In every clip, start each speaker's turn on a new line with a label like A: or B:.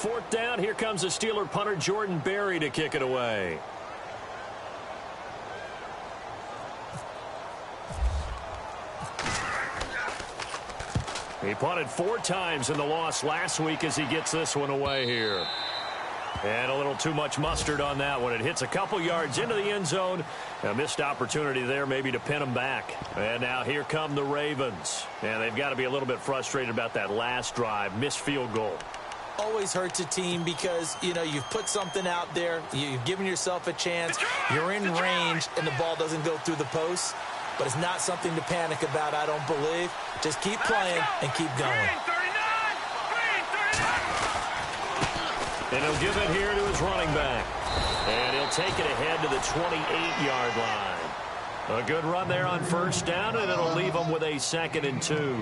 A: fourth down. Here comes the Steeler punter Jordan Berry to kick it away. He punted 4 times in the loss last week as he gets this one away here. And a little too much mustard on that one. It hits a couple yards into the end zone. A missed opportunity there maybe to pin them back. And now here come the Ravens. And they've got to be a little bit frustrated about that last drive. Missed field goal.
B: Always hurts a team because, you know, you've put something out there. You've given yourself a chance. You're in range, and the ball doesn't go through the post. But it's not something to panic about, I don't believe. Just keep playing and keep going.
A: And he'll give it here to his running back. And he'll take it ahead to the 28-yard line. A good run there on first down, and it'll leave him with a 2nd and 2.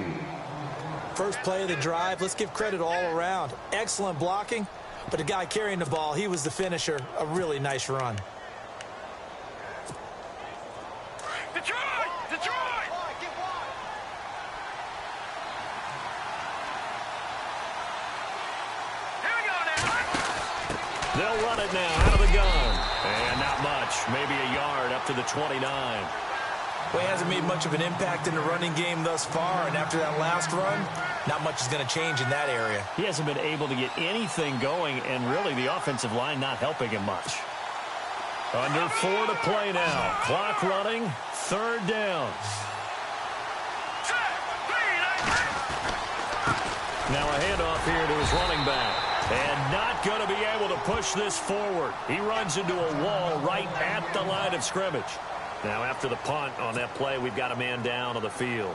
B: First play of the drive, let's give credit all around. Excellent blocking, but the guy carrying the ball, he was the finisher. A really nice run.
A: They'll run it now out of the gun. And not much. Maybe a yard up to the 29.
B: Well, he hasn't made much of an impact in the running game thus far. And after that last run, not much is going to change in that area.
A: He hasn't been able to get anything going. And really the offensive line not helping him much. Under 4 to play now. Clock running. 3rd down. Now a handoff here to his running back. And not going to be able to push this forward. He runs into a wall right at the line of scrimmage. Now after the punt on that play, we've got a man down on the field.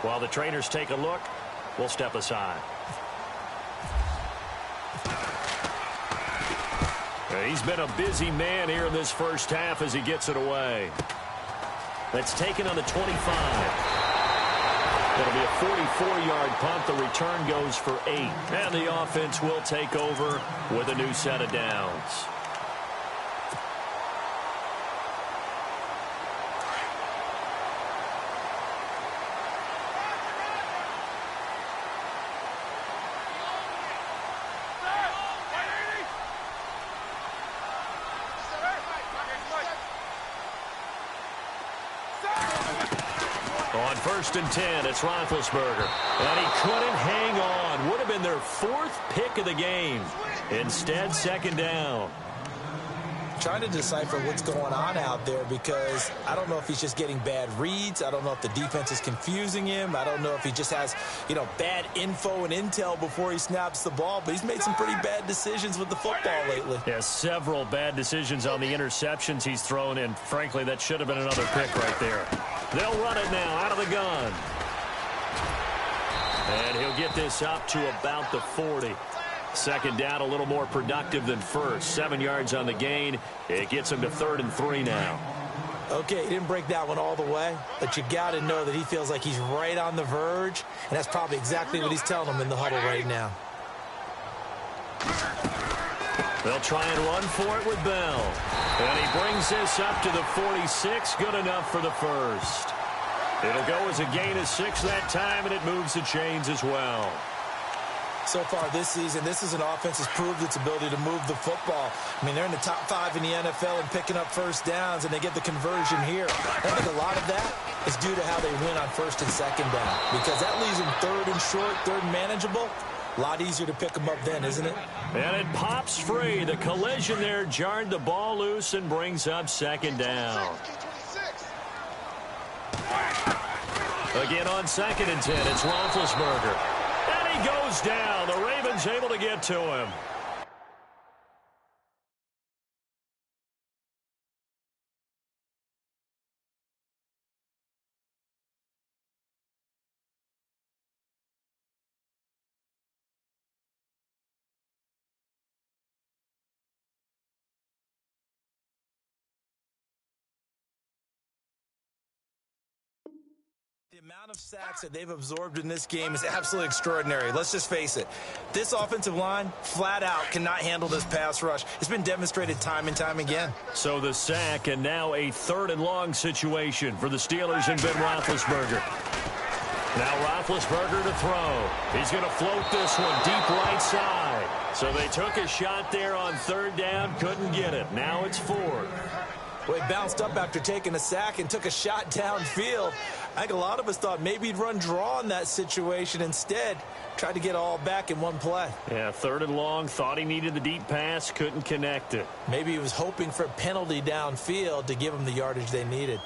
A: While the trainers take a look, we'll step aside. He's been a busy man here in this first half as he gets it away. That's taken on the 25. It'll be a 44-yard punt. The return goes for 8. And the offense will take over with a new set of downs. On 1st and 10, it's Roethlisberger. And he couldn't hang on. Would have been their 4th pick of the game. Instead, 2nd down.
B: Trying to decipher what's going on out there because I don't know if he's just getting bad reads. I don't know if the defense is confusing him. I don't know if he just has, you know, bad info and intel before he snaps the ball. But he's made some pretty bad decisions with the football lately.
A: Yeah, several bad decisions on the interceptions he's thrown. And, frankly, that should have been another pick right there. They'll run it now out of the gun. And he'll get this up to about the 40. 2nd down, a little more productive than first. 7 yards on the gain. It gets him to 3rd and 3 now.
B: Okay, he didn't break that one all the way, but you got to know that he feels like he's right on the verge, and that's probably exactly what he's telling him in the huddle right now.
A: They'll try and run for it with Bell. And he brings this up to the 46. Good enough for the first. It'll go as a gain of 6 that time, and it moves the chains as well.
B: So far this season, this is an offense that's proved its ability to move the football. I mean, they're in the top 5 in the NFL and picking up first downs, and they get the conversion here. I think a lot of that is due to how they win on 1st and 2nd down, because that leaves them 3rd and short, 3rd and manageable. A lot easier to pick them up then, isn't it?
A: And it pops free. The collision there jarred the ball loose and brings up 2nd down. Again on 2nd and 10, it's Roethlisberger. And he goes down. The Ravens able to get to him.
B: The amount of sacks that they've absorbed in this game is absolutely extraordinary. Let's just face it. This offensive line, flat out, cannot handle this pass rush. It's been demonstrated time and time again.
A: So the sack, and now a 3rd and long situation for the Steelers and Ben Roethlisberger. Now Roethlisberger to throw. He's going to float this one deep right side. So they took a shot there on third down, couldn't get it. Now it's fourth.
B: Well, he bounced up after taking a sack and took a shot downfield. I think a lot of us thought maybe he'd run draw in that situation. Instead, tried to get all back in one play.
A: Yeah, third and long, thought he needed the deep pass, couldn't connect it.
B: Maybe he was hoping for a penalty downfield to give him the yardage they needed.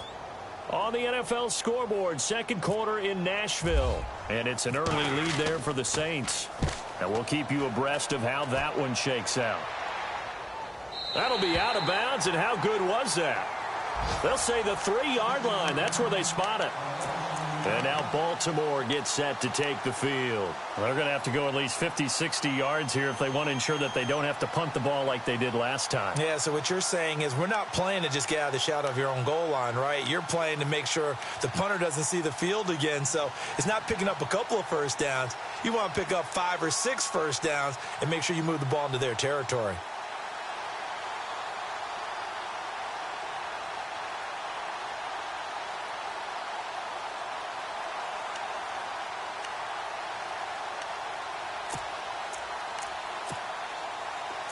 A: On the NFL scoreboard, second quarter in Nashville. And it's an early lead there for the Saints. And we'll keep you abreast of how that one shakes out. That'll be out of bounds, and how good was that? They'll say the 3-yard line. That's where they spot it. And now Baltimore gets set to take the field. They're going to have to go at least 50, 60 yards here if they want to ensure that they don't have to punt the ball like they did last time.
B: Yeah, so what you're saying is we're not playing to just get out of the shadow of your own goal line, right? You're playing to make sure the punter doesn't see the field again. So it's not picking up a couple of first downs. You want to pick up 5 or 6 first downs and make sure you move the ball into their territory.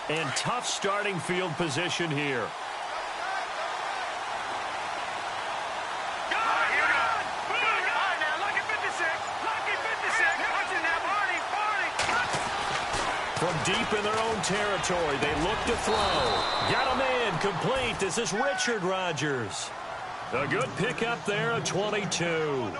A: And tough starting field position here. From deep in their own territory, they look to throw. Got him in, complete. This is Richard Rodgers. A good pickup there at 22.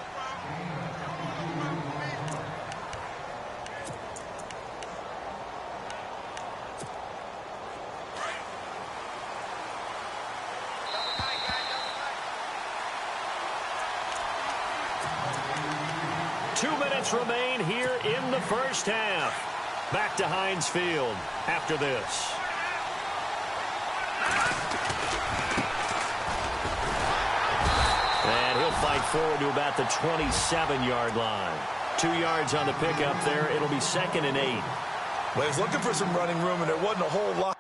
A: Remain here in the first half. Back to Heinz Field after this. And he'll fight forward to about the 27-yard line. 2 yards on the pickup there. It'll be 2nd and 8.
B: Well, he's looking for some running room, and there wasn't a whole lot.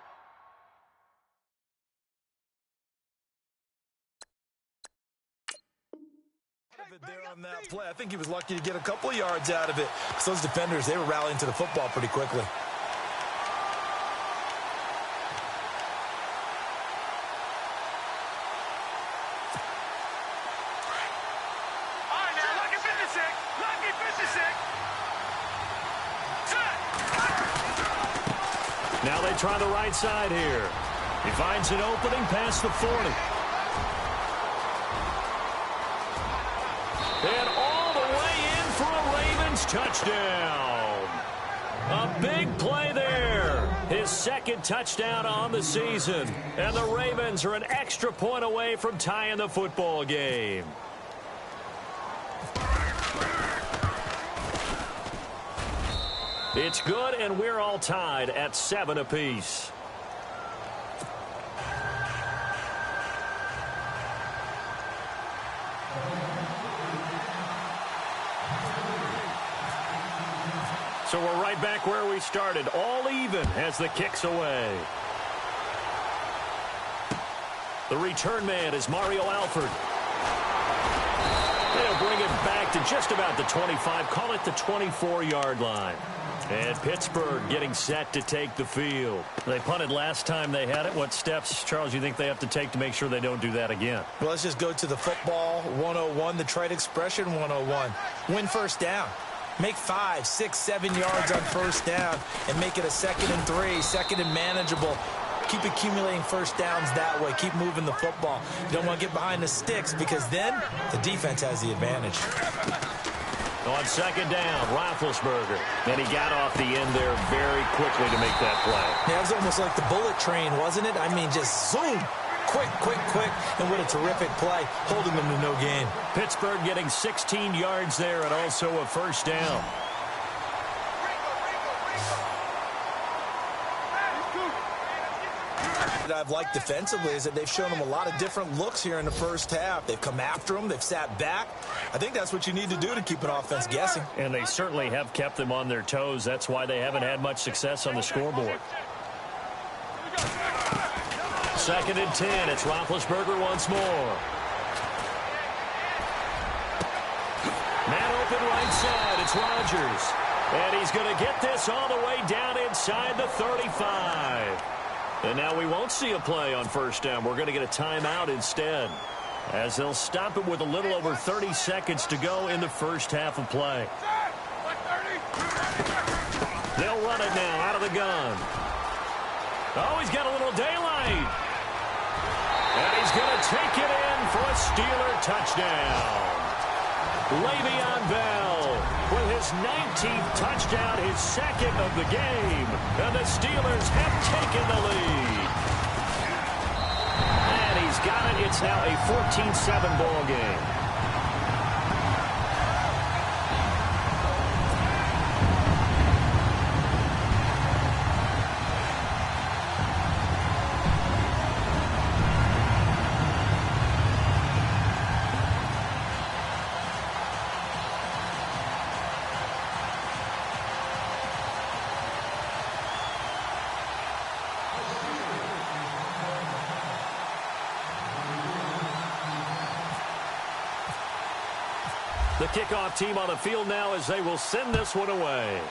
B: There on that play. I think he was lucky to get a couple of yards out of it because those defenders, they were rallying to the football pretty quickly.
A: Now they try the right side here. He finds an opening past the 40. And all the way in for a Ravens touchdown. A big play there. His second touchdown on the season. And the Ravens are an extra point away from tying the football game. It's good, and we're all tied at 7 apiece. So we're right back where we started, all even as the kick's away. The return man is Mario Alford. They'll bring it back to just about the 25, call it the 24-yard line. And Pittsburgh getting set to take the field. They punted last time they had it. What steps, Charles, you think they have to take to make sure they don't do that again?
B: Well, let's just go to the football 101, the trade expression 101. Win first down. Make 5, 6, 7 yards on first down and make it a 2nd and 3, 2nd and manageable. Keep accumulating first downs that way. Keep moving the football. You don't want to get behind the sticks because then the defense has the advantage.
A: On second down, Roethlisberger. And he got off the end there very quickly to make that play.
B: Yeah, it was almost like the bullet train, wasn't it? I mean, just zoom. Quick, quick, quick. And what a terrific play, holding them to no gain.
A: Pittsburgh getting 16 yards there and also a first down.
B: That I've liked defensively is that they've shown them a lot of different looks here in the first half. They've come after them. They've sat back. I think that's what you need to do to keep an offense guessing.
A: And they certainly have kept them on their toes. That's why they haven't had much success on the scoreboard. 2nd and 10. It's Roethlisberger once more. Man open right side. It's Rodgers. And he's going to get this all the way down inside the 35. And now we won't see a play on first down. We're going to get a timeout instead, as they'll stop it with a little over 30 seconds to go in the first half of play. They'll run it now out of the gun. Oh, he's got a little daylight. And he's going to take it in for a Steeler touchdown. Le'Veon Bell with his 19th touchdown, his second of the game. And the Steelers have taken the lead. And he's got it. It's now a 14-7 ball game. The kickoff team on the field now as they will send this one away.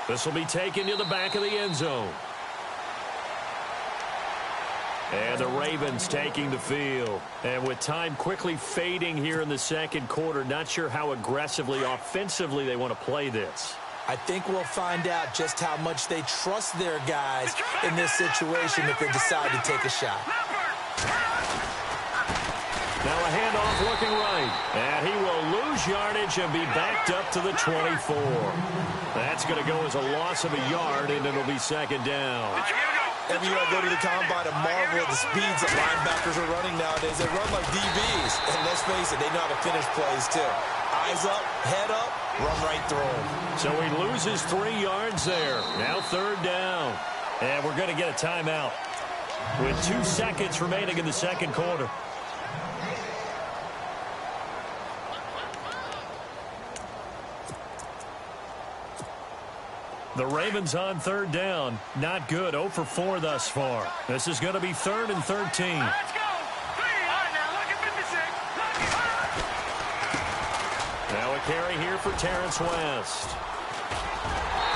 A: This will be taken to the back of the end zone. And the Ravens taking the field. And with time quickly fading here in the second quarter, not sure how aggressively, offensively they want to play this.
B: I think we'll find out just how much they trust their guys in this situation if they decide to take a shot.
A: Now a handoff looking right. And he will lose yardage and be backed up to the 24. That's going to go as a loss of a yard, and it'll be second down.
B: Every year I go to the combine and marvel at the speeds that linebackers are running nowadays. They run like DBs. And let's face it, they know how to finish plays too. Eyes up, head up, run right through them.
A: So he loses 3 yards there. Now third down. And we're going to get a timeout with 2 seconds remaining in the second quarter. The Ravens on third down. Not good. 0 for 4 thus far. This is going to be 3rd and 13.
C: Let's go.
A: Now a carry here for Terrence West.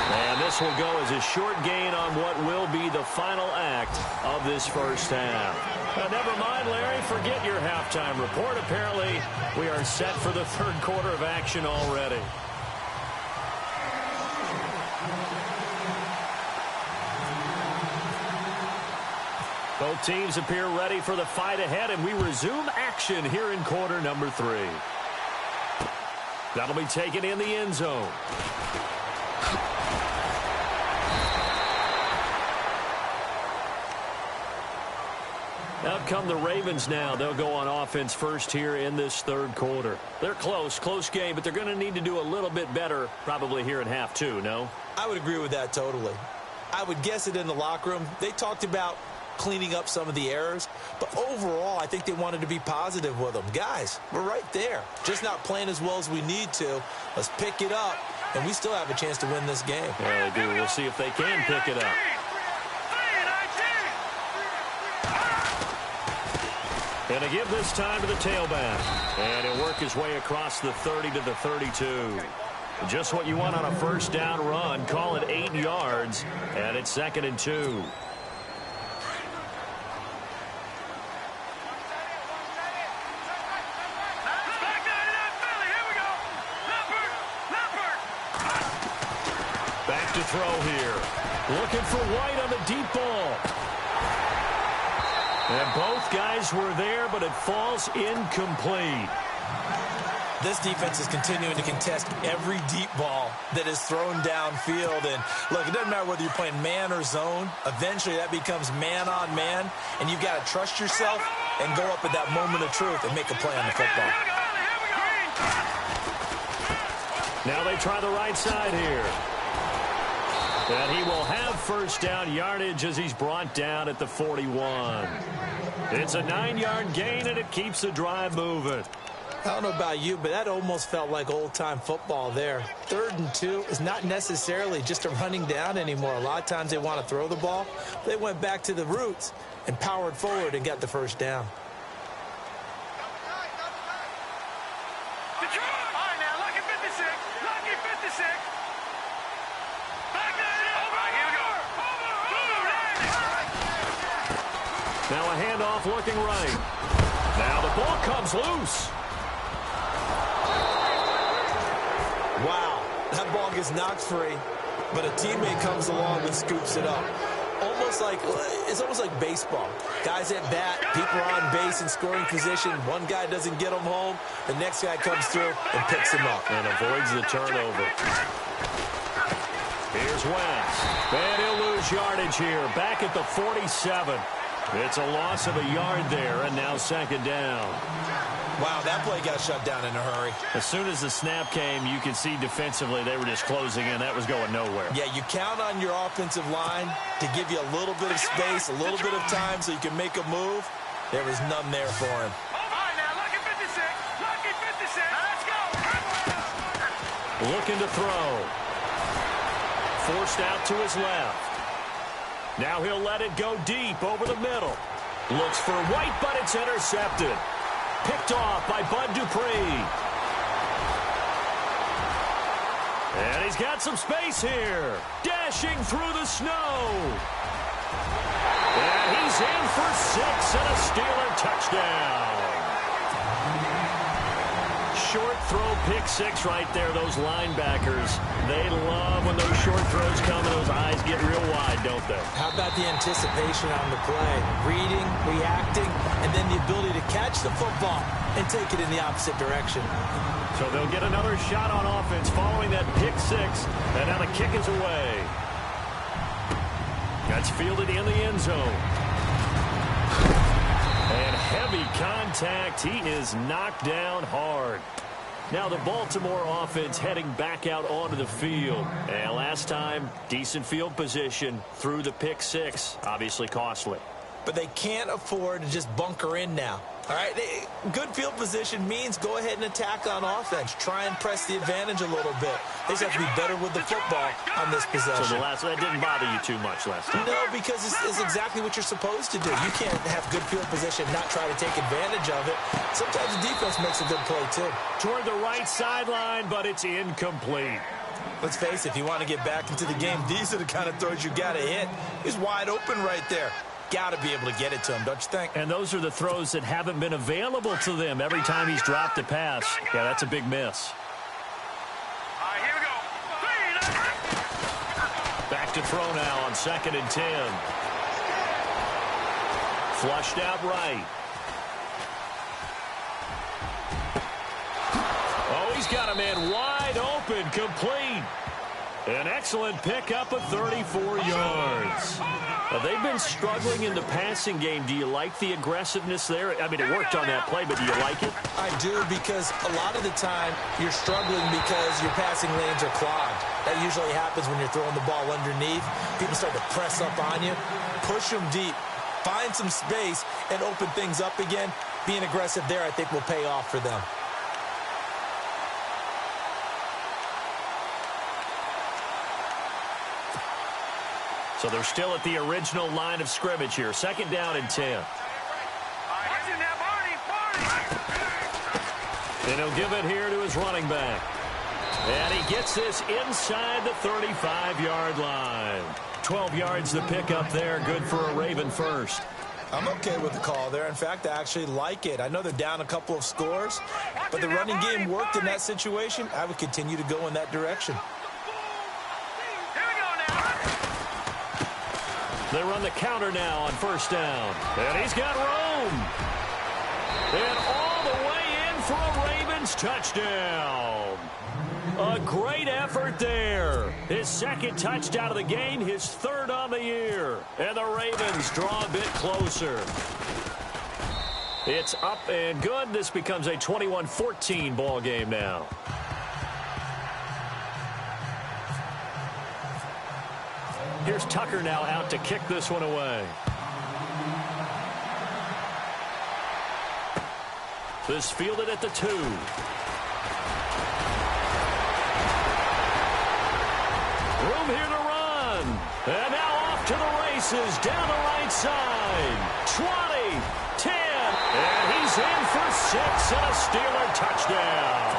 A: And this will go as a short gain on what will be the final act of this first half. Now, never mind, Larry. Forget your halftime report. Apparently, we are set for the third quarter of action already. Both teams appear ready for the fight ahead, and we resume action here in quarter number 3. That'll be taken in the end zone. Out come the Ravens now. They'll go on offense first here in this third quarter. They're close game, but they're going to need to do a little bit better probably here in half 2, no?
B: I would agree with that totally. I would guess it in the locker room. They talked about cleaning up some of the errors, but overall I think they wanted to be positive with them. Guys, we're right there, just not playing as well as we need to. Let's pick it up, and we still have a chance to win this game.
A: Yeah, they do. We'll see if they can pick it up. And to give this time to the tailback, and he'll work his way across the 30 to the 32. Just what you want on a first down run. Call it 8 yards, and it's 2nd and 2. To throw here. Looking for White on the deep ball. And both guys were there, but it falls incomplete.
B: This defense is continuing to contest every deep ball that is thrown downfield. And look, it doesn't matter whether you're playing man or zone. Eventually that becomes man on man, and you've got to trust yourself and go up at that moment of truth and make a play on the football.
A: Now they try the right side here. And he will have first down yardage as he's brought down at the 41. It's a 9-yard gain, and it keeps the drive moving.
B: I don't know about you, but that almost felt like old-time football there. 3rd and 2 is not necessarily just a running down anymore. A lot of times they want to throw the ball. They went back to the roots and powered forward and got the first down.
C: All right, now look at
A: Now a handoff looking right. Now the ball comes loose.
B: Wow, that ball gets knocked free, but a teammate comes along and scoops it up. It's almost like baseball. Guys at bat, people are on base in scoring position. One guy doesn't get them home. The next guy comes through and picks him up.
A: And avoids the turnover. Here's Wentz. And he'll lose yardage here. Back at the 47. It's a loss of a yard there, and now second down.
B: Wow, that play got shut down in a hurry.
A: As soon as the snap came, you could see defensively they were just closing in. That was going nowhere.
B: Yeah, you count on your offensive line to give you a little bit of space, a little bit of time so you can make a move. There was none there for him.
A: Looking to throw. Forced out to his left. Now he'll let it go deep over the middle. Looks for White, but it's intercepted. Picked off by Bud Dupree. And he's got some space here. Dashing through the snow. And he's in for 6 and a Steeler touchdown. Short throw, pick 6 right there. Those linebackers, they love when those short throws come and those eyes get real wide, don't they?
B: How about the anticipation on the play? Reading, reacting, and then the ability to catch the football and take it in the opposite direction.
A: So they'll get another shot on offense following that pick 6, and now the kick is away. That's fielded in the end zone. And heavy contact. He is knocked down hard. Now the Baltimore offense heading back out onto the field. And last time, decent field position through the pick 6. Obviously costly.
B: But they can't afford to just bunker in now. All right, good field position means go ahead and attack on offense. Try and press the advantage a little bit. They just have to be better with the football on this possession.
A: So that didn't bother you too much last time?
B: No, because it's exactly what you're supposed to do. You can't have good field position, not try to take advantage of it. Sometimes the defense makes a good play, too.
A: Toward the right sideline, but it's incomplete.
B: Let's face it, if you want to get back into the game, these are the kind of throws you got to hit. He's wide open right there. Got to be able to get it to him, don't you think?
A: And those are the throws that haven't been available to them every time he's dropped a pass. Yeah, that's a big miss.
C: All right, here we go.
A: Back to throw now on 2nd and 10. Flushed out right. Oh, he's got a man wide open, complete. An excellent pickup of 34 yards. Now, they've been struggling in the passing game. Do you like the aggressiveness there? I mean, it worked on that play, but do you like it?
B: I do, because a lot of the time you're struggling because your passing lanes are clogged. That usually happens when you're throwing the ball underneath. People start to press up on you. Push them deep. Find some space and open things up again. Being aggressive there, I think, will pay off for them.
A: So they're still at the original line of scrimmage here. 2nd down and 10. And he'll give it here to his running back. And he gets this inside the 35-yard line. 12 yards to pick up there. Good for a Raven first.
B: I'm okay with the call there. In fact, I actually like it. I know they're down a couple of scores, but the running game worked in that situation. I would continue to go in that direction.
A: They run the counter now on 1st down. And he's got room. And all the way in for a Ravens touchdown. A great effort there. His 2nd touchdown of the game, his 3rd on the year. And the Ravens draw a bit closer. It's up and good. This becomes a 21-14 ball game now. Here's Tucker now out to kick this one away. This fielded at the 2. Room here to run. And now off to the races down the right side. 20, 10, and he's in for 6 and a Steeler touchdown.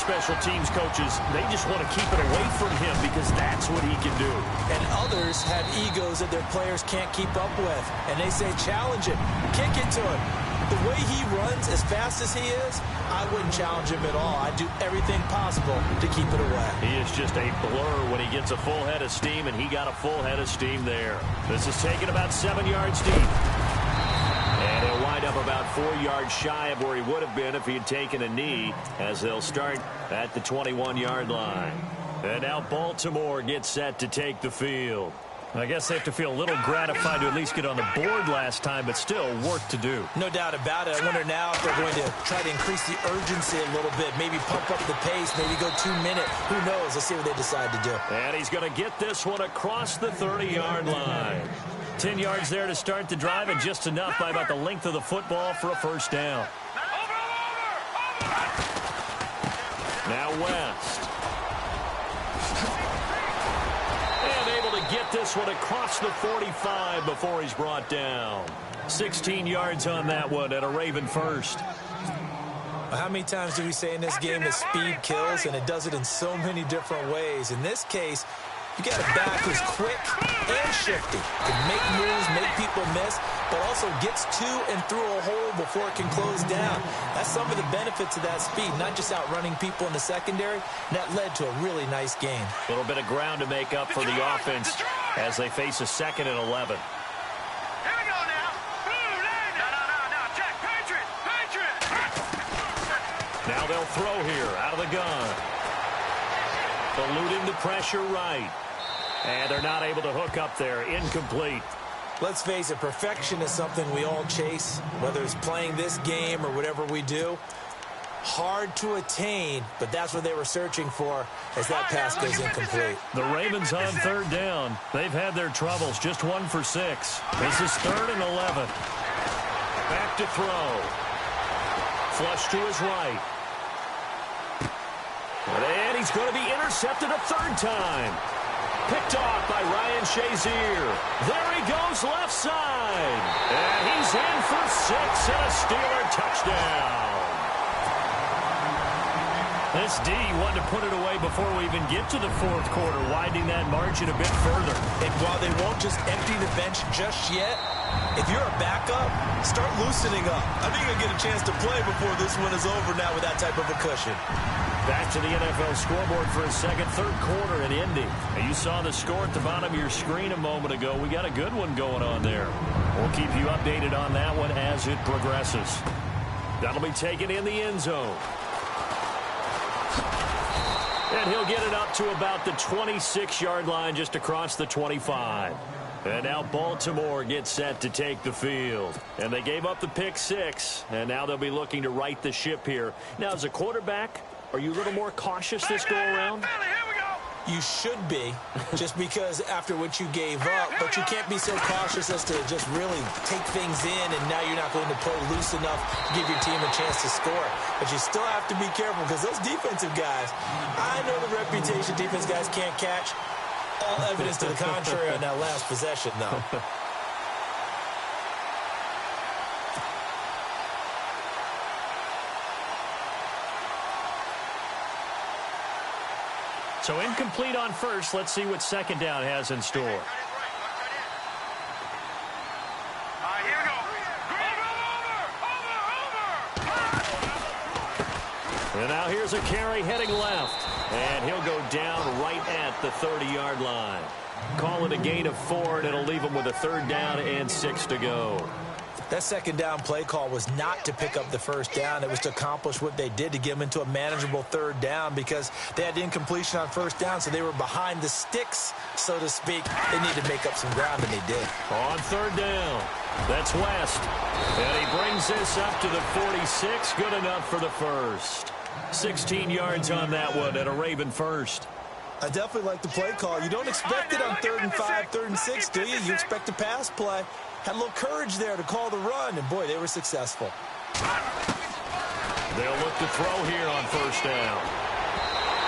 A: special teams coaches, they just want to keep it away from him because that's what he can do.
B: And others have egos that their players can't keep up with. And they say, challenge it, kick it to him. The way he runs as fast as he is, I wouldn't challenge him at all. I'd do everything possible to keep it away.
A: He is just a blur when he gets a full head of steam, and he got a full head of steam there. This is taken about 7 yards deep. And he'll wind up about 4 yards shy of where he would have been if he had taken a knee, as they'll start at the 21-yard line. And now Baltimore gets set to take the field. I guess they have to feel a little gratified to at least get on the board last time, but still work to do.
B: No doubt about it. I wonder now if they're going to try to increase the urgency a little bit, maybe pump up the pace, maybe go 2 minute. Who knows? Let's see what they decide to do.
A: And he's going to get this one across the 30-yard line. 10 yards there to start the drive, and just enough by about the length of the football for a first down. Now West. Get this one across the 45 before he's brought down. 16 yards on that one at a Raven first.
B: How many times do we say in this game that speed kills, and it does it in so many different ways? In this case, you got a back who's quick and shifty, can make moves, make people miss, but also gets to and through a hole before it can close down. That's some of the benefits of that speed, not just outrunning people in the secondary. And that led to a really nice game.
A: A little bit of ground to make up for the offense as they face a 2nd and 11.
C: Here we go now. No. Check. Patriot.
A: Now they'll throw here out of the gun. Eluding the pressure right. And they're not able to hook up there. Incomplete.
B: Let's face it, perfection is something we all chase, whether it's playing this game or whatever we do. Hard to attain, but that's what they were searching for as that pass goes incomplete.
A: The Ravens on 3rd down. They've had their troubles. Just 1 for 6. This is 3rd and 11. Back to throw. Flush to his right. And he's going to be intercepted a 3rd time. Picked off by Ryan Shazier. There he goes left side. And he's in for 6 and a Steeler touchdown. This D wanted to put it away before we even get to the 4th quarter, widening that margin a bit further.
B: And while they won't just empty the bench just yet, if you're a backup, start loosening up. I think you'll get a chance to play before this one is over now with that type of a cushion.
A: Back to the NFL scoreboard for a second, 3rd quarter in Indy. And you saw the score at the bottom of your screen a moment ago. We got a good one going on there. We'll keep you updated on that one as it progresses. That'll be taken in the end zone. And he'll get it up to about the 26-yard line, just across the 25. And now Baltimore gets set to take the field. And they gave up the pick 6, and now they'll be looking to right the ship here. Now, as a quarterback, are you a little more cautious this go-around?
B: You should be, just because after what you gave up, but you can't be so cautious as to just really take things in, and now you're not going to play loose enough to give your team a chance to score. But you still have to be careful, because those defensive guys, I know the reputation defense guys can't catch. All evidence to the contrary on that last possession, though.
A: So incomplete on first. Let's see what 2nd down has in store.
C: Here we go. Over.
A: And now here's a carry heading left. And he'll go down right at the 30-yard line. Call it a gain of 4, and it'll leave him with a 3rd down and 6 to go.
B: That 2nd down play call was not to pick up the 1st down. It was to accomplish what they did, to get them into a manageable 3rd down, because they had incompletion on 1st down, so they were behind the sticks, so to speak. They needed to make up some ground, and they did.
A: On 3rd down, that's West. And he brings this up to the 46. Good enough for the first. 16 yards on that one at a Raven first.
B: I definitely like the play call. You don't expect it on 3rd and 5, 3rd and 6, do you? You expect a pass play. Had a little courage there to call the run, and boy, they were successful.
A: They'll look to throw here on 1st down.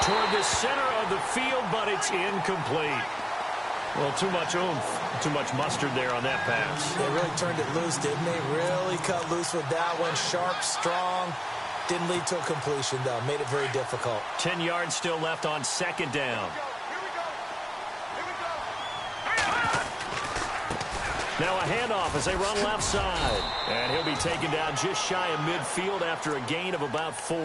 A: Toward the center of the field, but it's incomplete. Well, too much oomph, too much mustard there on that pass.
B: They really turned it loose, didn't they? Really cut loose with that one. Sharp, strong. Didn't lead to a completion, though. Made it very difficult.
A: 10 yards still left on second down. Now a handoff as they run left side. And he'll be taken down just shy of midfield after a gain of about 4.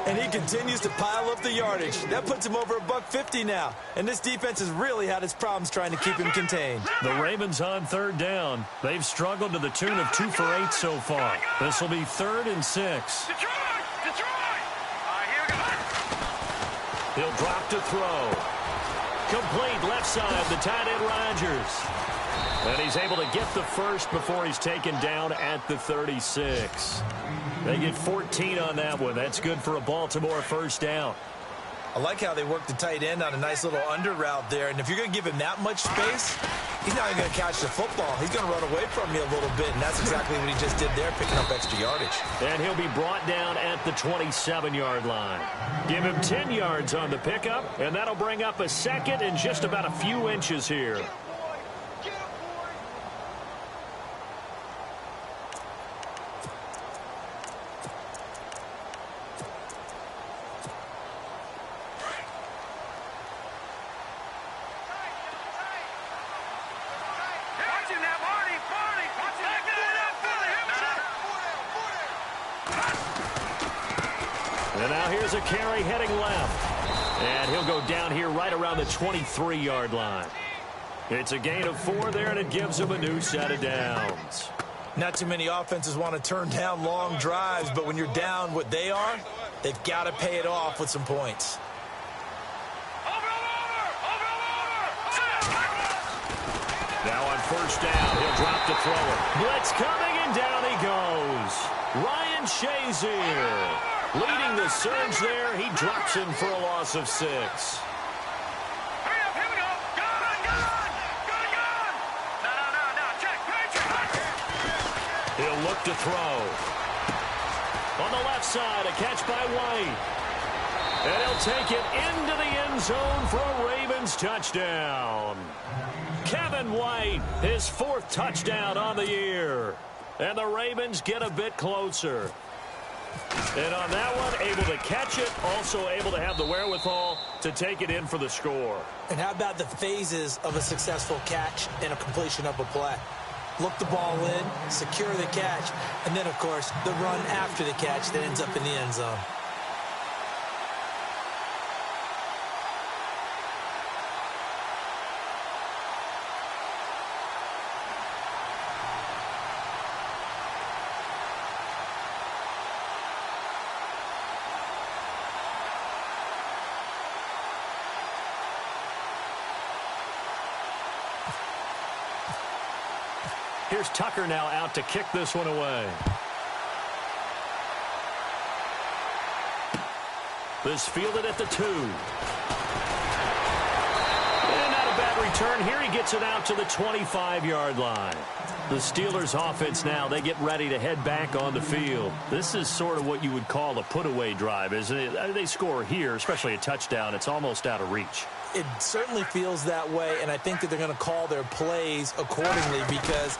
B: And he continues to pile up the yardage. That puts him over $150 now. And this defense has really had its problems trying to keep him contained.
A: The Ravens on third down. They've struggled to the tune of 2 for 8 so far. This will be 3rd and 6.
C: Detroit! Here we go.
A: He'll drop to throw. Complete left side, the tight end Rodgers. And he's able to get the first before he's taken down at the 36. They get 14 on that one. That's good for a Baltimore first down.
B: I like how they work the tight end on a nice little under route there. And if you're going to give him that much space, he's not even going to catch the football. He's going to run away from you a little bit, and that's exactly what he just did there, picking up extra yardage.
A: And he'll be brought down at the 27-yard line. Give him 10 yards on the pickup, and that'll bring up a second and just about a few inches here. And now here's a carry heading left. And he'll go down here right around the 23-yard line. It's a gain of 4 there, and it gives him a new set of downs.
B: Not too many offenses want to turn down long drives, but when you're down what they are, they've got to pay it off with some points.
A: Now on first down, he'll drop to throw it. Blitz coming, and down he goes. Ryan Shazier leading the surge there. He drops him for a loss of 6.
C: Hurry up, here we go. Gun. No. Check.
A: He'll look to throw. On the left side, a catch by White. And he'll take it into the end zone for a Ravens touchdown. Kevin White, his 4th touchdown on the year. And the Ravens get a bit closer. And on that one, able to catch it, also able to have the wherewithal to take it in for the score.
B: And how about the phases of a successful catch and a completion of a play? Look the ball in, secure the catch, and then, of course, the run after the catch that ends up in the end zone.
A: Here's Tucker now out to kick this one away. This fielded at the 2. And not a bad return. Here he gets it out to the 25-yard line. The Steelers offense now, they get ready to head back on the field. This is sort of what you would call a put-away drive, isn't it? They score here, especially a touchdown. It's almost out of reach.
B: It certainly feels that way, and I think that they're going to call their plays accordingly, because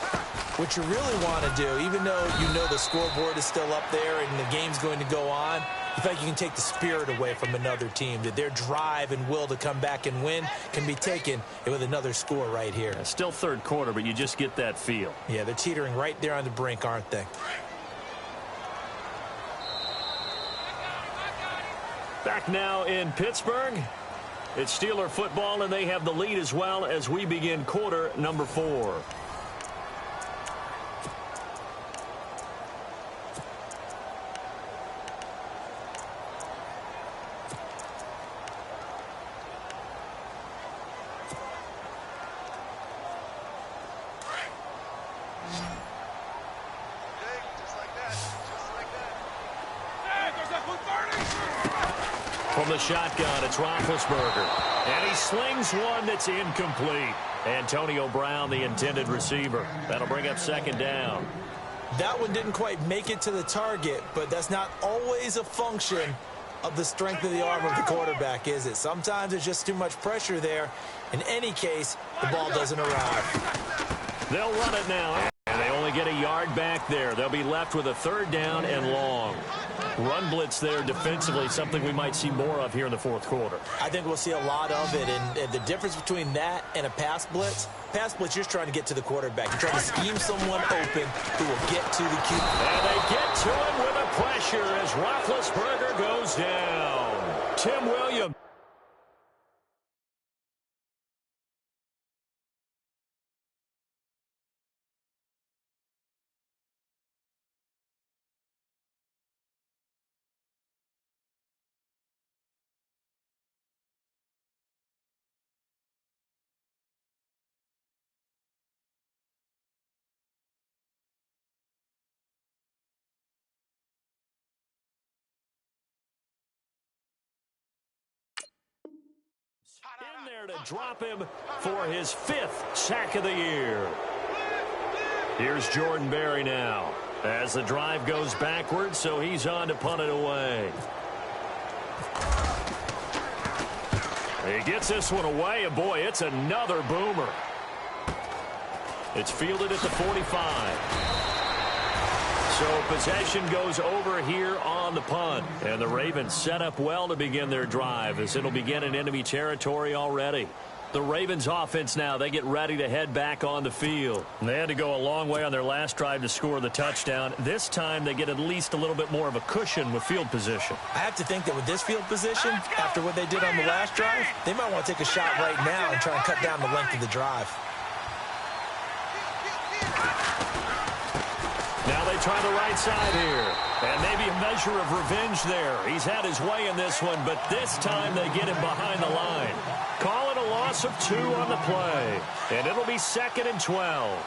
B: what you really want to do, even though you know the scoreboard is still up there and the game's going to go on, you feel like you can take the spirit away from another team, that their drive and will to come back and win can be taken with another score right here.
A: Still third quarter, but you just get that feel.
B: Yeah, they're teetering right there on the brink, aren't they?
A: Back now in Pittsburgh. It's Steeler football, and they have the lead as well as we begin quarter number 4. From the shotgun, it's Roethlisberger. And he slings one that's incomplete. Antonio Brown, the intended receiver. That'll bring up second down.
B: That one didn't quite make it to the target, but that's not always a function of the strength of the arm of the quarterback, is it? Sometimes there's just too much pressure there. In any case, the ball doesn't arrive.
A: They'll run it now. And they only get a yard back there. They'll be left with a third down and long. run blitz there defensively, something we might see more of here in the fourth quarter.
B: I think we'll see a lot of it, and the difference between that and a pass blitz, you're just trying to get to the quarterback. You're trying to scheme someone open who will get to the QB.
A: And they get to him with a pressure as Roethlisberger goes down. Tim Williams. In there to drop him for his 5th sack of the year. Here's Jordan Berry now as the drive goes backwards, so he's on to punt it away. He gets this one away, and boy, it's another boomer. It's fielded at the 45. So possession goes over here on the punt. And the Ravens set up well to begin their drive as it'll begin in enemy territory already. The Ravens offense now, they get ready to head back on the field. And they had to go a long way on their last drive to score the touchdown. This time they get at least a little bit more of a cushion with field position.
B: I have to think that with this field position, after what they did on the last drive, they might want to take a shot right now and try and cut down the length of the drive.
A: Now they try the right side here. And maybe a measure of revenge there. He's had his way in this one, but this time they get him behind the line. Call it a loss of 2 on the play. And it'll be 2nd and 12.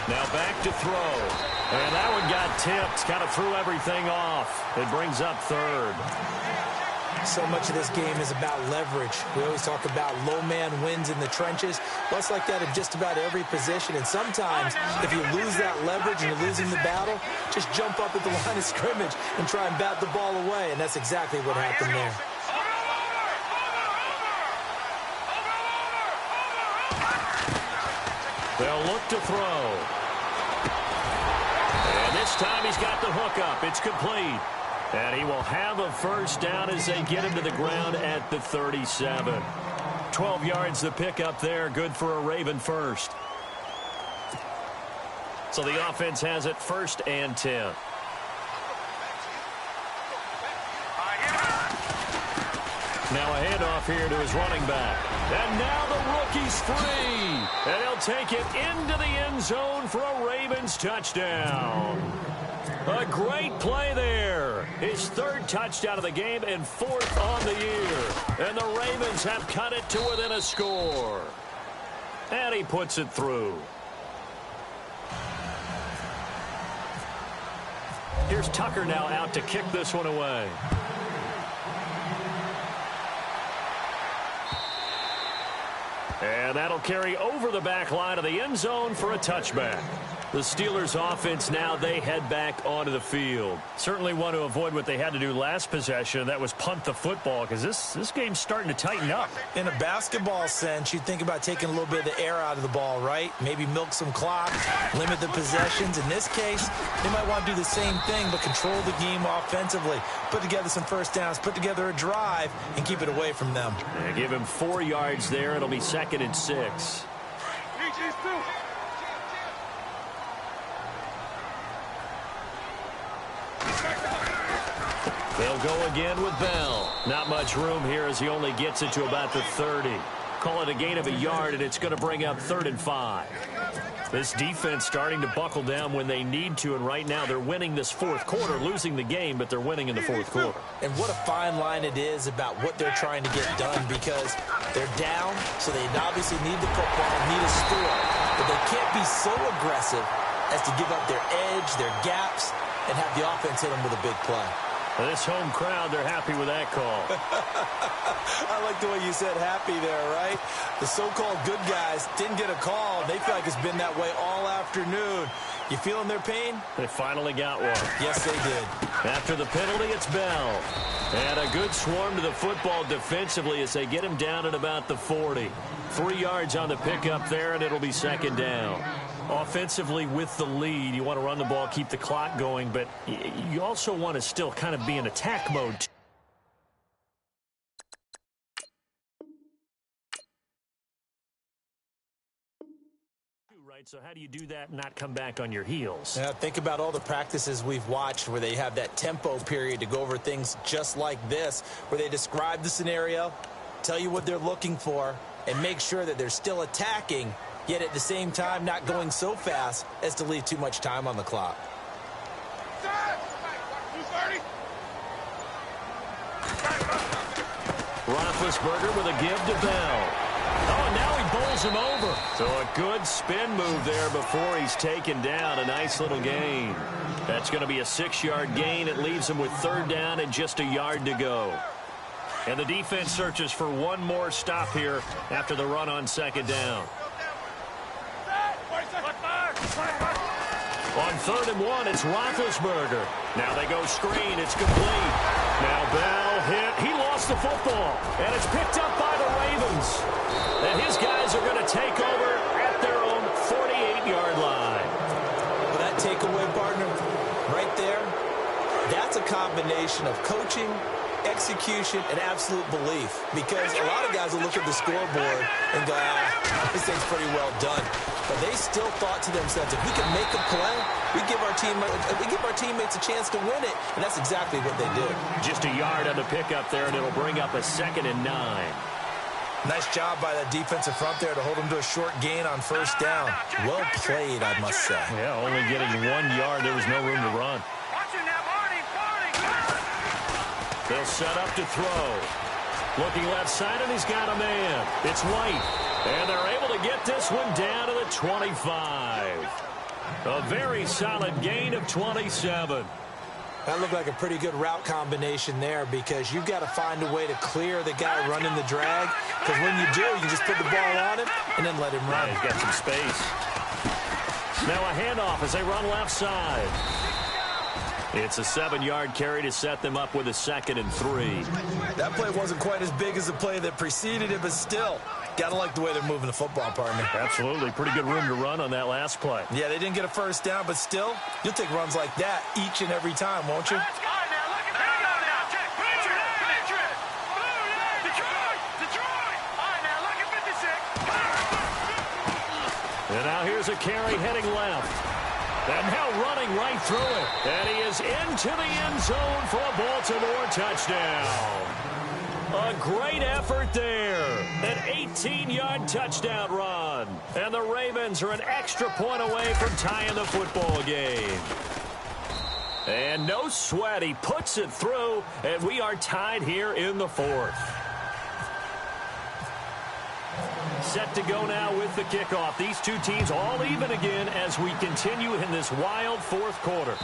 A: Now back to throw. And that one got tipped. Kind of threw everything off. It brings up 3rd.
B: So much of this game is about leverage. We always talk about low man wins in the trenches. Well, it's like that in just about every position. And sometimes, if you lose that leverage and you're losing the battle, just jump up at the line of scrimmage and try and bat the ball away. And that's exactly what happened there.
A: They'll look to throw. And this time he's got the hook up. It's complete. And he will have a first down as they get him to the ground at the 37. 12 yards the pick up there. Good for a Raven first. So the offense has it 1st and 10. Now a handoff here to his running back. And now the rookie's free. And he'll take it into the end zone for a Ravens touchdown. A great play there. His 3rd touchdown of the game and 4th on the year. And the Ravens have cut it to within a score. And he puts it through. Here's Tucker now out to kick this one away. And that'll carry over the back line of the end zone for a touchback. The Steelers offense now, they head back onto the field. Certainly want to avoid what they had to do last possession. That was punt the football because this game's starting to tighten up.
B: In a basketball sense, you think about taking a little bit of the air out of the ball, right? Maybe milk some clock, limit the possessions. In this case, they might want to do the same thing but control the game offensively. Put together some first downs, put together a drive, and keep it away from them.
A: And give him 4 yards there. It'll be 2nd and 6. They'll go again with Bell. Not much room here as he only gets it to about the 30. Call it a gain of a yard, and it's going to bring up 3rd and 5. This defense starting to buckle down when they need to, and right now they're winning this 4th quarter, losing the game, but they're winning in the 4th quarter.
B: And what a fine line it is about what they're trying to get done because they're down, so they obviously need the football, need a score, but they can't be so aggressive as to give up their edge, their gaps, and have the offense hit them with a big play.
A: This home crowd, they're happy with that call.
B: I like the way you said happy there, right? The so-called good guys didn't get a call. They feel like it's been that way all afternoon. You feeling their pain?
A: They finally got one.
B: Yes, they did.
A: After the penalty, it's Bell. And a good swarm to the football defensively as they get him down at about the 40. 3 yards on the pickup there, and it'll be second down. Offensively, with the lead, you want to run the ball, keep the clock going, but you also want to still kind of be in attack mode. So how do you do that and not come back on your heels?
B: Yeah, think about all the practices we've watched where they have that tempo period to go over things just like this, where they describe the scenario, tell you what they're looking for, and make sure that they're still attacking, yet at the same time not going so fast as to leave too much time on the clock.
A: Roethlisberger with a give to Bell. Oh, and now he bowls him over. So a good spin move there before he's taken down. A nice little gain. That's going to be a 6-yard gain. It leaves him with third down and just a yard to go. And the defense searches for one more stop here after the run on second down. On 3rd and 1, it's Roethlisberger. Now they go screen. It's complete. Now Bell hit. He lost the football. And it's picked up by the Ravens. And his guys are going to take over at their own 48-yard line.
B: Well, that takeaway, partner, right there, that's a combination of coaching, execution, and absolute belief. Because a lot of guys will look at the scoreboard and go, this thing's pretty well done. But they still thought to themselves, if we can make a play, we give our teammates a chance to win it. And that's exactly what they did.
A: Just a yard on the pickup there, and it'll bring up a 2nd and 9.
B: Nice job by that defensive front there to hold them to a short gain on 1st down. Well played, I must say.
A: Yeah, only getting 1 yard. There was no room to run. They'll set up to throw. Looking left side, and he's got a man. It's White. And they're able to get this one down to the 25. A very solid gain of 27.
B: That looked like a pretty good route combination there because you've got to find a way to clear the guy running the drag. Because when you do, you just put the ball on him and then let him run.
A: Yeah, he's got some space. Now a handoff as they run left side. It's a 7-yard carry to set them up with a 2nd and 3.
B: That play wasn't quite as big as the play that preceded it, but still, got to like the way they're moving the football, partner.
A: Absolutely. Pretty good room to run on that last play.
B: Yeah, they didn't get a 1st down, but still, you'll take runs like that each and every time, won't you?
A: And now here's a carry heading left. And now running right through it. And he is into the end zone for a Baltimore touchdown. A great effort there. An 18-yard touchdown run. And the Ravens are an extra point away from tying the football game. And no sweat. He puts it through, and we are tied here in the 4th. Set to go now with the kickoff. These two teams all even again as we continue in this wild 4th quarter.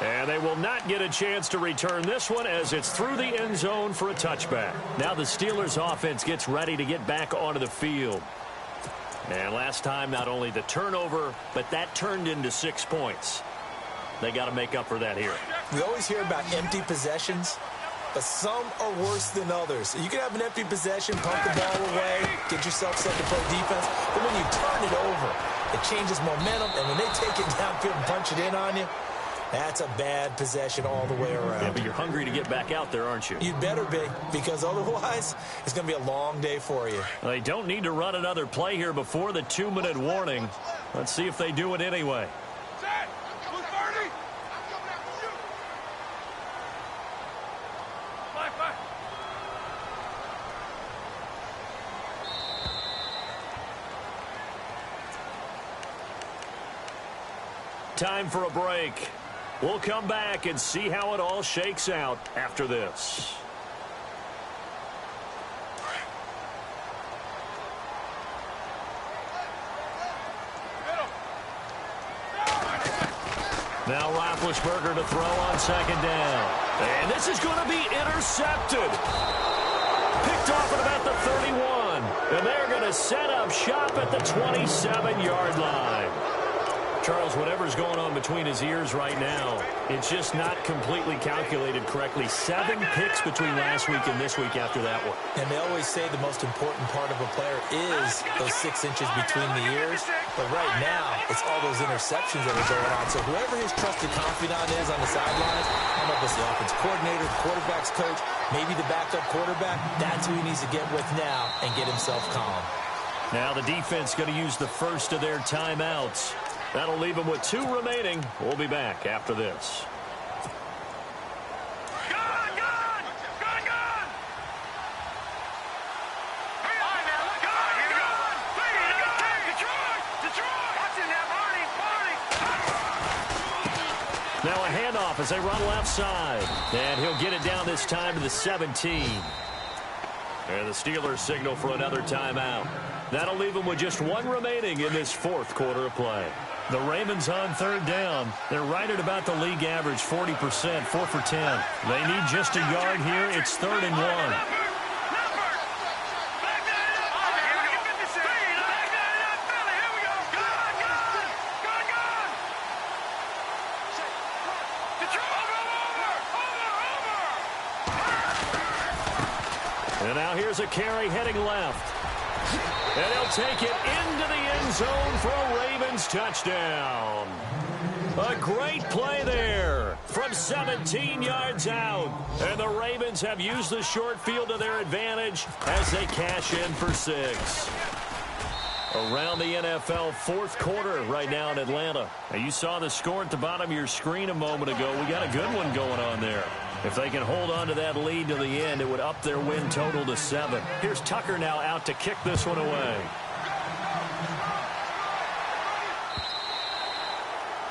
A: And they will not get a chance to return this one as it's through the end zone for a touchback. Now the Steelers offense gets ready to get back onto the field. And last time, not only the turnover, but that turned into 6 points. They got to make up for that here.
B: We always hear about empty possessions, but some are worse than others. You can have an empty possession, pump the ball away, get yourself set to play defense, but when you turn it over, it changes momentum, and when they take it downfield and punch it in on you, that's a bad possession all the way around.
A: Yeah, but you're hungry to get back out there, aren't you?
B: You'd better be, because otherwise, it's going to be a long day for you.
A: They don't need to run another play here before the 2-minute warning. Let's see if they do it anyway. Time for a break. We'll come back and see how it all shakes out after this. Now Roethlisberger to throw on second down. And this is going to be intercepted. Picked off at about the 31. And they're going to set up shop at the 27-yard line. Charles, whatever's going on between his ears right now, it's just not completely calculated correctly. 7 picks between last week and this week after that one.
B: And they always say the most important part of a player is those 6 inches between the ears. But right now, it's all those interceptions that are going on. So whoever his trusted confidant is on the sidelines, I don't know if it's the offense coordinator, the quarterback's coach, maybe the backup quarterback, that's who he needs to get with now and get himself calm.
A: Now the defense going to use the first of their timeouts. That'll leave them with 2 remaining. We'll be back after this. Now a handoff as they run left side. And he'll get it down this time to the 17. And the Steelers signal for another timeout. That'll leave them with just 1 remaining in this 4th quarter of play. The Ravens on 3rd down. They're right at about the league average, 40%, 4 for 10. They need just a yard here. It's 3rd and 1. And now here's a carry heading left. And he'll take it into the end zone for a Ravens touchdown. A great play there from 17 yards out. And the Ravens have used the short field to their advantage as they cash in for 6. Around the NFL 4th quarter right now in Atlanta. Now you saw the score at the bottom of your screen a moment ago. We got a good one going on there. If they can hold on to that lead to the end, it would up their win total to 7. Here's Tucker now out to kick this one away.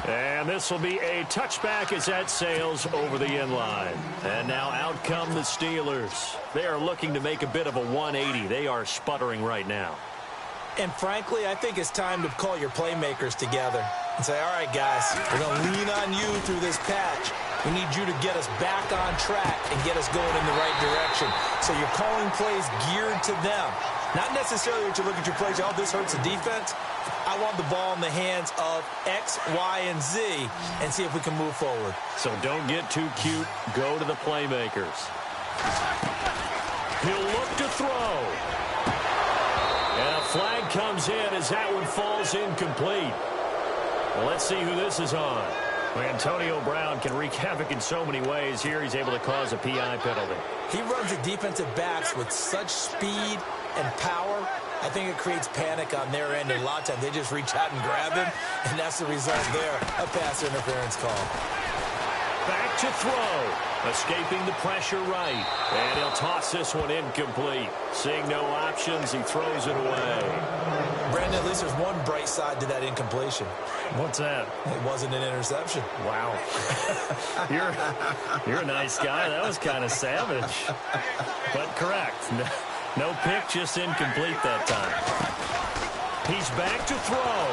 A: And this will be a touchback as that sails over the end line. And now out come the Steelers. They are looking to make a bit of a 180. They are sputtering right now.
B: And frankly, I think it's time to call your playmakers together and say, all right, guys, we're going to lean on you through this patch. We need you to get us back on track and get us going in the right direction. So you're calling plays geared to them. Not necessarily that you look at your plays, oh, this hurts the defense. I want the ball in the hands of X, Y, and Z and see if we can move forward.
A: So don't get too cute. Go to the playmakers. He'll look to throw. And a flag comes in as that one falls incomplete. Well, let's see who this is on. Antonio Brown can wreak havoc in so many ways. Here he's able to cause a PI penalty.
B: He runs the defensive backs with such speed and power. I think it creates panic on their end, and a lot of times they just reach out and grab him, and that's the result there, a pass interference call.
A: Back to throw. Escaping the pressure right. And he'll toss this one incomplete. Seeing no options, he throws it away.
B: Brandon, at least there's one bright side to that incompletion.
A: What's that?
B: It wasn't an interception.
A: Wow. You're a nice guy. That was kind of savage. But correct. No pick, just incomplete that time. He's back to throw.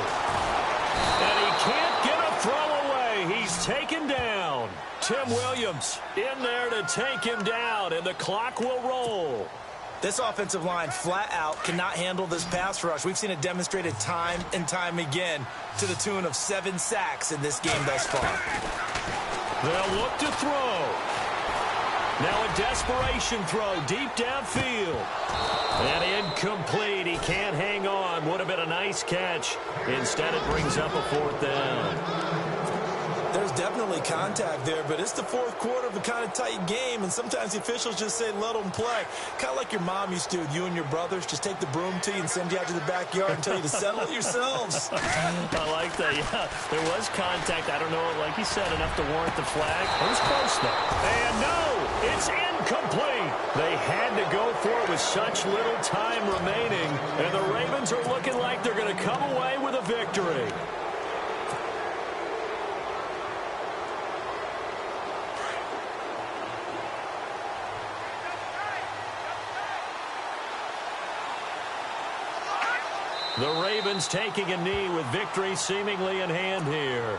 A: And he can't get a throw away. He's taken down. Tim Williams in there to take him down, and the clock will roll.
B: This offensive line flat out cannot handle this pass rush. We've seen it demonstrated time and time again to the tune of 7 sacks in this game thus far.
A: They'll look to throw. Now a desperation throw deep downfield. And incomplete. He can't hang on. Would have been a nice catch. Instead, it brings up a 4th down.
B: There's definitely contact there, but it's the 4th quarter of a kind of tight game, and sometimes the officials just say, let them play. Kind of like your mom used to with you and your brothers. Just take the broom to you and send you out to the backyard and tell you to settle it yourselves.
A: I like that, yeah. There was contact. I don't know, like he said, enough to warrant the flag. It was close, though. And no, it's incomplete. They had to go for it with such little time remaining, and the Ravens are looking like they're going to come away with a victory. The Ravens taking a knee with victory seemingly in hand here.